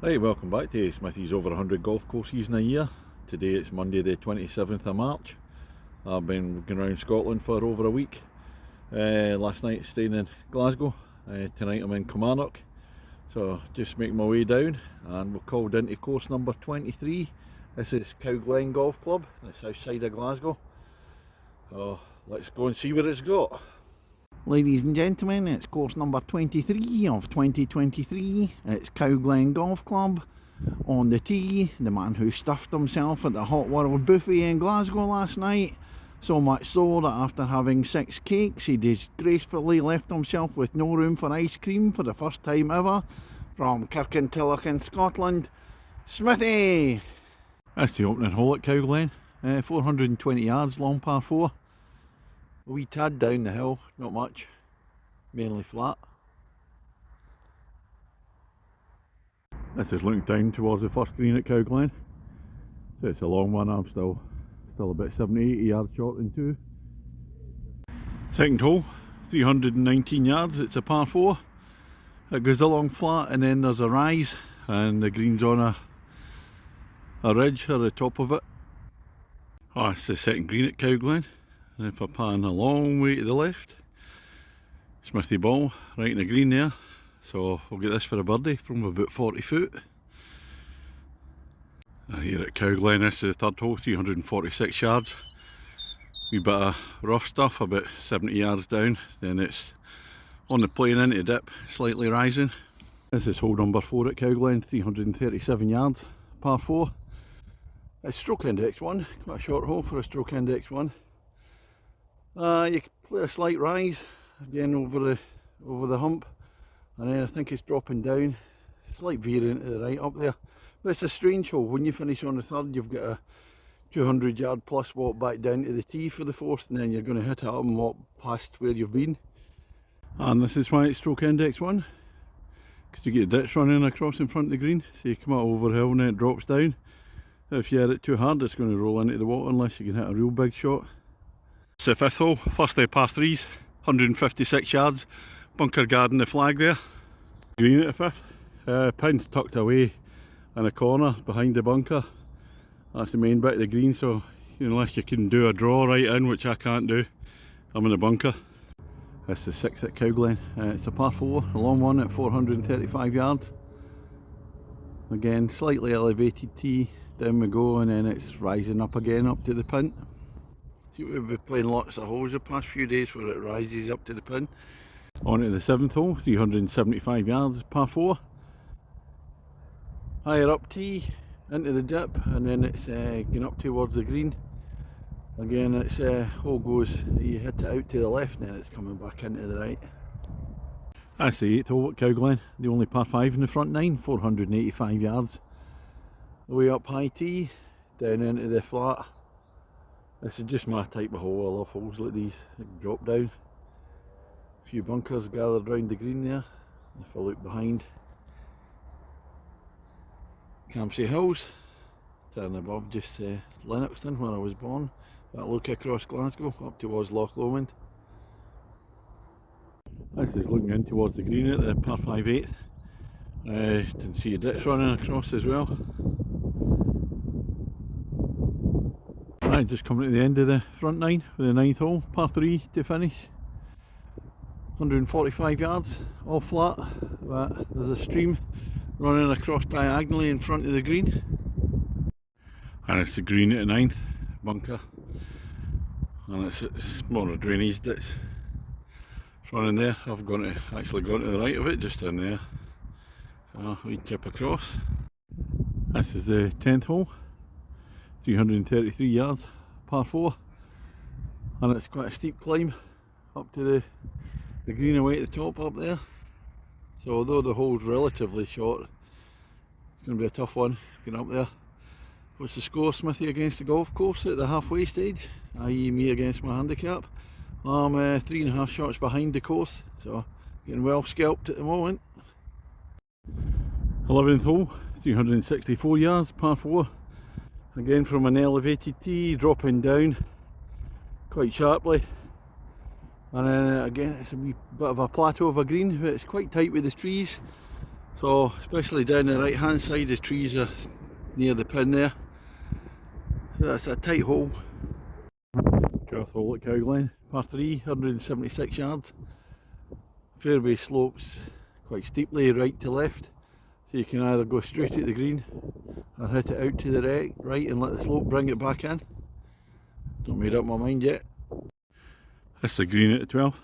Right, welcome back to Smithy's over 100 golf courses in a year. Today it's Monday the 27th of March. I've been going around Scotland for over a week. Last night staying in Glasgow, tonight I'm in Kilmarnock. So just making my way down and we're called into course number 23. This is Cowglen Golf Club, the south side of Glasgow. So let's go and see what it's got. Ladies and gentlemen, it's course number 23 of 2023. It's Cowglen Golf Club. On the tee, the man who stuffed himself at the Hot World Buffet in Glasgow last night. So much so that after having 6 cakes, he disgracefully left himself with no room for ice cream for the first time ever. From Kirkintilloch in Scotland, Smithy! That's the opening hole at Cowglen. 420 yards, long par 4. A wee tad down the hill, not much, mainly flat. This is looking down towards the first green at Cowglen. So it's a long one. I'm still about 70-80 yards short in 2. Second hole, 319 yards, it's a par 4. It goes along flat and then there's a rise and the green's on a ridge at the top of it. Oh, it's the second green at Cowglen. And if I pan a long way to the left, Smithy ball right in the green there, so we'll get this for a birdie from about 40 foot. Here at Cowglen, this is the third hole, 346 yards. Wee bit of rough stuff, about 70 yards down, then it's on the plane into the dip, slightly rising. This is hole number 4 at Cowglen, 337 yards, par 4. It's stroke index 1, quite a short hole for a stroke index 1. You can play a slight rise again over the hump, and then I think it's dropping down, slight veering to the right up there. But it's a strange hole. When you finish on the third, you've got a 200 yard plus walk back down to the tee for the fourth, and then you're going to hit it up and walk past where you've been. And this is why it's stroke index 1, because you get a ditch running across in front of the green, so you come out over hill and then it drops down. If you hit it too hard, it's going to roll into the water unless you can hit a real big shot. It's the fifth hole, first par 3s, 156 yards, bunker guarding the flag there. Green at the fifth, pin's tucked away in a corner behind the bunker. That's the main bit of the green, so unless you can do a draw right in, which I can't do, I'm in the bunker. This is 6th at Cowglen, it's a par 4, a long one at 435 yards. Again, slightly elevated tee, down we go, and then it's rising up again up to the pin. We've been playing lots of holes the past few days where it rises up to the pin. On to the 7th hole, 375 yards, par 4. Higher up tee, into the dip, and then it's going up towards the green. Again, it's hole goes, you hit it out to the left and then it's coming back into the right. That's the 8th hole at Cowglen, the only par 5 in the front 9, 485 yards. Way up high tee, down into the flat. This is just my type of hole. I love holes like these. They can drop down. A few bunkers gathered round the green there. If I look behind, Campsie Hills, turn above just Lennoxton where I was born. That look across Glasgow up towards Loch Lomond. This is looking in towards the green at the par 5 8th. Can see a ditch running across as well. Right, just coming to the end of the front 9 with the 9th hole, par 3 to finish. 145 yards, all flat, but there's a stream running across diagonally in front of the green. And it's the green at the 9th, bunker. And it's more a drainage ditch. It's running there. I've actually gone to the right of it, just in there. So we can chip across. This is the 10th hole. 333 yards, par 4, and it's quite a steep climb up to the green away at the top up there. So although the hole's relatively short, it's going to be a tough one getting up there. What's the score, Smithy, against the golf course at the halfway stage, i.e. me against my handicap? I'm 3.5 shots behind the course, so getting well scalped at the moment. 11th hole, 364 yards, par 4. Again from an elevated tee, dropping down quite sharply, and then again it's a wee bit of a plateau of a green, but it's quite tight with the trees, So especially down the right hand side, the trees are near the pin there. So that's a tight hole. 12th hole at Cowglen, par 3, 176 yards. Fairway slopes quite steeply right to left, so you can either go straight at the green or hit it out to the right and let the slope bring it back in. Not made up my mind yet. That's the green at the 12th.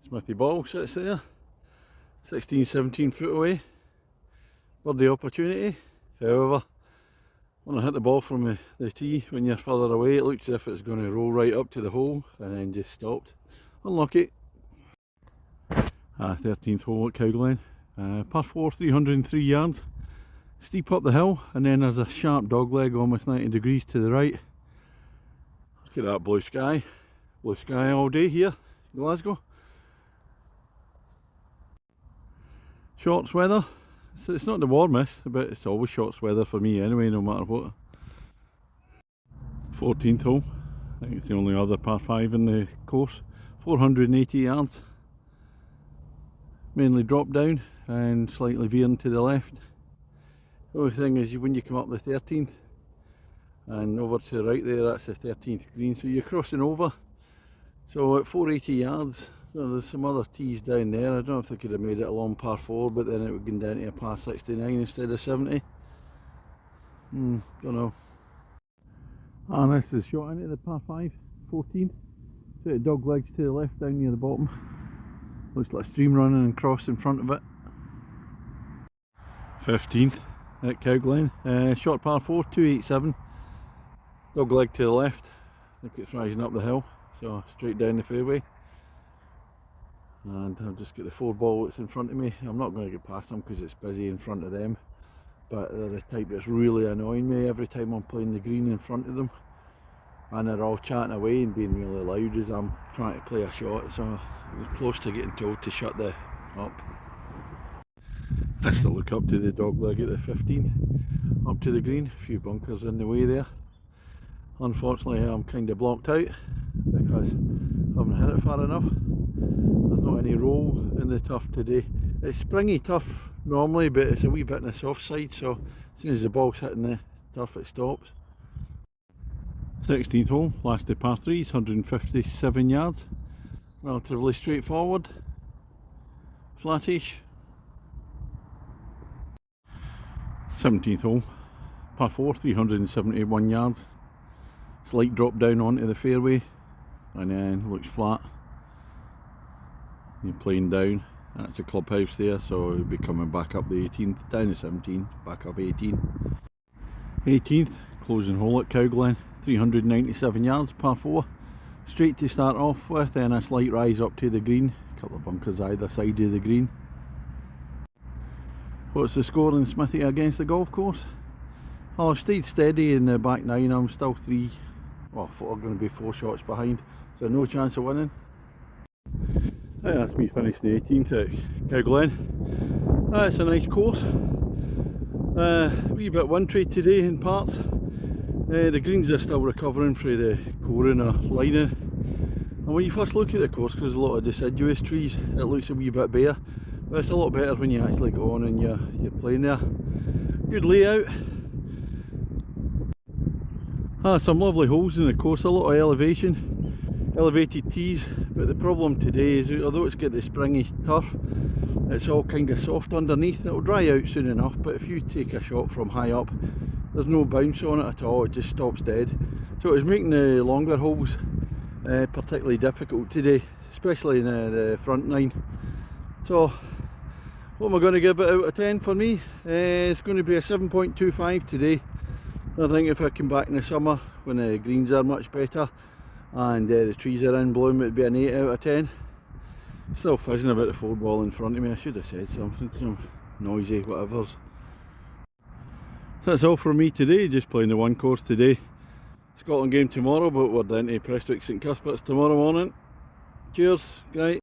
Smithy ball sits there, 16-17 foot away. Birdie opportunity. However, when I hit the ball from the tee, when you're further away, it looks as if it's going to roll right up to the hole and then just stopped. Unlucky. 13th hole at Cowglen. Par 4, 303 yards. Steep up the hill, and then there's a sharp dogleg almost 90 degrees to the right. Look at that blue sky. Blue sky all day here in Glasgow. Shorts weather. So it's not the warmest, but it's always shorts weather for me anyway, no matter what. 14th hole. I think it's the only other par 5 in the course. 480 yards. Mainly drop down and slightly veering to the left. The only thing is when you come up the 13th and over to the right there, that's the 13th green, so you're crossing over. So at 480 yards, so there's some other tees down there. I don't know if they could have made it a long par 4, but then it would go down to a par 69 instead of 70. Don't know. And this is shot into the par 5, 14. So it dog legs to the left down near the bottom. Looks like a stream running and cross in front of it. 15th at Cowglen. Short par 4, 287. Dog leg to the left. I think it's rising up the hill, so straight down the fairway. And I've just got the 4 ball that's in front of me. I'm not going to get past them because it's busy in front of them. But they're the type that's really annoying me every time I'm playing the green in front of them. And they're all chatting away and being really loud as I'm trying to play a shot, so they're close to getting told to shut the up. That's the look up to the dog leg at the 15, up to the green. A few bunkers in the way there. Unfortunately I'm kind of blocked out because I haven't hit it far enough. There's not any roll in the turf today. It's springy turf normally, but it's a wee bit on the soft side, so as soon as the ball's hitting the turf it stops. 16th hole, last of par 3s, 157 yards. Relatively straightforward. Flattish. 17th hole, par 4, 371 yards. Slight drop down onto the fairway and then looks flat. You're playing down. That's the clubhouse there, so we'll be coming back up the 18th, down the 17, back up 18. 18th, closing hole at Cowglen, 397 yards, par 4. Straight to start off with, then a slight rise up to the green, a couple of bunkers either side of the green. What's the score in Smithy against the golf course? Well, I've stayed steady in the back 9, I'm still 3, well, I'm going to be 4 shots behind, so no chance of winning. That's me finished the 18th at Cowglen. It's a nice course. A wee bit wintry today in parts. The greens are still recovering through the coring or lining. And when you first look at the course, because there's a lot of deciduous trees, it looks a wee bit bare. But it's a lot better when you actually go on and you're playing there. Good layout. Some lovely holes in the course, a lot of elevation, elevated tees, but the problem today is although it's got the springy turf, it's all kind of soft underneath. It'll dry out soon enough, but if you take a shot from high up, there's no bounce on it at all, it just stops dead. So it's making the longer holes particularly difficult today, especially in the front 9. So what am I going to give it out of 10 for me? It's going to be a 7.25 today. I think if I come back in the summer when the greens are much better and the trees are in bloom, it'd be an 8 out of 10. Still fizzing about the 4 ball in front of me. I should have said something, some noisy whatevers. So that's all from me today, just playing the one course today. Scotland game tomorrow, but we're down to Prestwick St Cuthbert's tomorrow morning. Cheers, great.